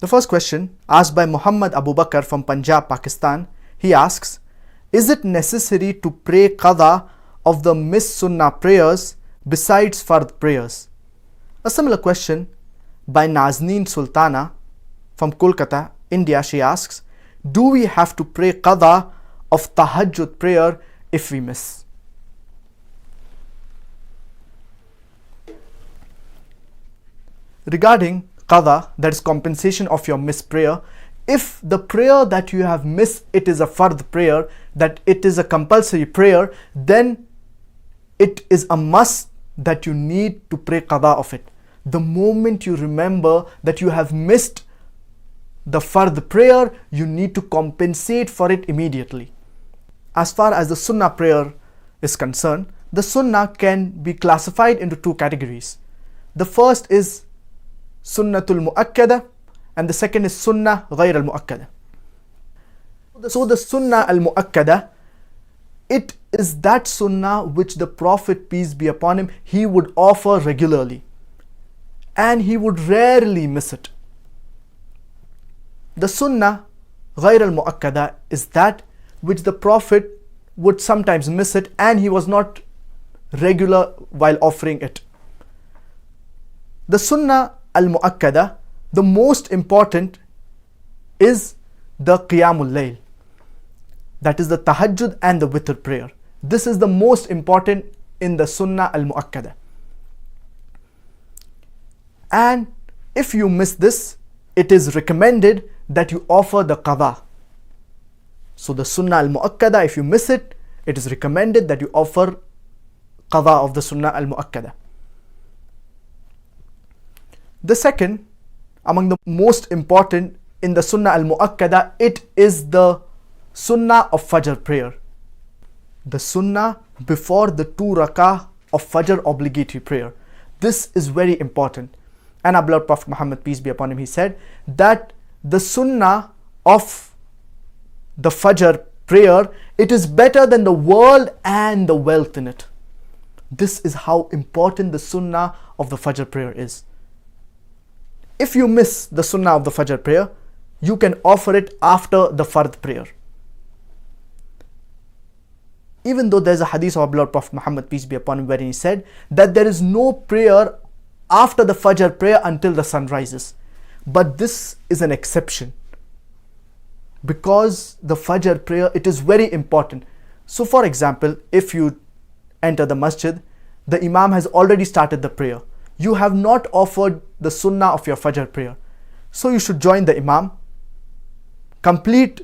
The first question, asked by Muhammad Abu Bakr from Punjab, Pakistan, he asks, is it necessary to pray Qadha of the missed Sunnah prayers besides Fard prayers? A similar question by Nazneen Sultana from Kolkata, India, she asks, do we have to pray Qadha of Tahajjud prayer if we miss? Regarding Qadha, that is compensation of your missed prayer, if the prayer that you have missed, it is a fard prayer, that it is a compulsory prayer, then it is a must that you need to pray Qadha of it. The moment you remember that you have missed the fard prayer, you need to compensate for it immediately. As far as the Sunnah prayer is concerned, the Sunnah can be classified into two categories. The first is Sunnatul Mu'akkada and the second is Sunnah Ghayr al-Mu'akkada. So the Sunnah al-Mu'akkada, it is that Sunnah which the Prophet, peace be upon him, he would offer regularly and he would rarely miss it. The Sunnah Ghayr al-Mu'akkada is that which the Prophet would sometimes miss it and he was not regular while offering it. The Sunnah al-Mu'akkada, the most important is the Qiyamul Layl, that is the Tahajjud and the Witr prayer. This is the most important in the Sunnah al-Mu'akkada. And if you miss this, it is recommended that you offer the Qadha. So the Sunnah al-Mu'akkada, if you miss it, it is recommended that you offer Qadha of the Sunnah al-Mu'akkada. The second, among the most important in the Sunnah al-Mu'akkada, it is the Sunnah of Fajr prayer. The Sunnah before the 2 rakah of Fajr obligatory prayer. This is very important. And our beloved Prophet Muhammad, peace be upon him, he said that the Sunnah of the Fajr prayer, it is better than the world and the wealth in it. This is how important the Sunnah of the Fajr prayer is. If you miss the Sunnah of the Fajr prayer, you can offer it after the Fard prayer. Even though there is a hadith of our beloved Prophet Muhammad, peace be upon him, wherein he said that there is no prayer after the Fajr prayer until the sun rises. But this is an exception, because the Fajr prayer, it is very important. So for example, if you enter the masjid, the Imam has already started the prayer. You have not offered the Sunnah of your Fajr prayer. So you should join the Imam, complete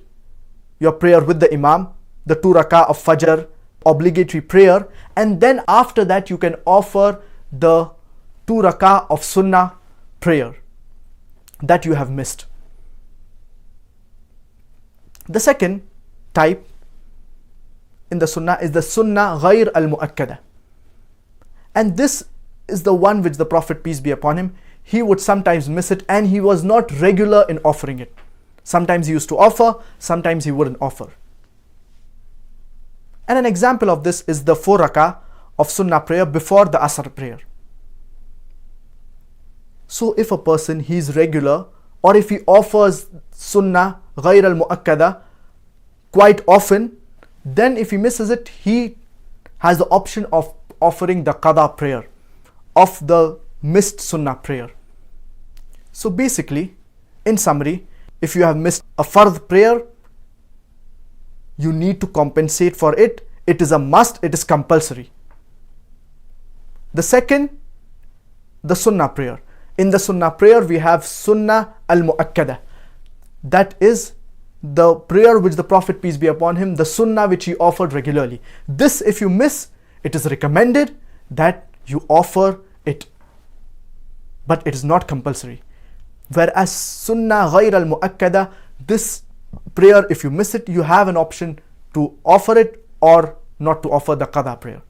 your prayer with the Imam, the 2 rakah of Fajr obligatory prayer, and then after that you can offer the 2 rakah of Sunnah prayer that you have missed. The second type in the Sunnah is the Sunnah Ghayr al-Mu'akkada. And this is the one which the Prophet, peace be upon him, he would sometimes miss it and he was not regular in offering it. Sometimes he used to offer, sometimes he wouldn't offer. And an example of this is the 4 rakah of Sunnah prayer before the Asr prayer. So if a person, he is regular, or if he offers Sunnah Ghayr al-Mu'akkada quite often, then if he misses it, he has the option of offering the Qadha prayer of the missed Sunnah prayer. So basically, in summary, if you have missed a Fard prayer, you need to compensate for it. It is a must, it is compulsory. The second, the Sunnah prayer. In the Sunnah prayer, we have Sunnah al-Mu'akkada. That is the prayer which the Prophet, peace be upon him, the Sunnah which he offered regularly. This, if you miss, it is recommended that you offer it, but it is not compulsory. Whereas Sunnah Ghayr al-Mu'akkada, this prayer, if you miss it, you have an option to offer it or not to offer the Qadha prayer.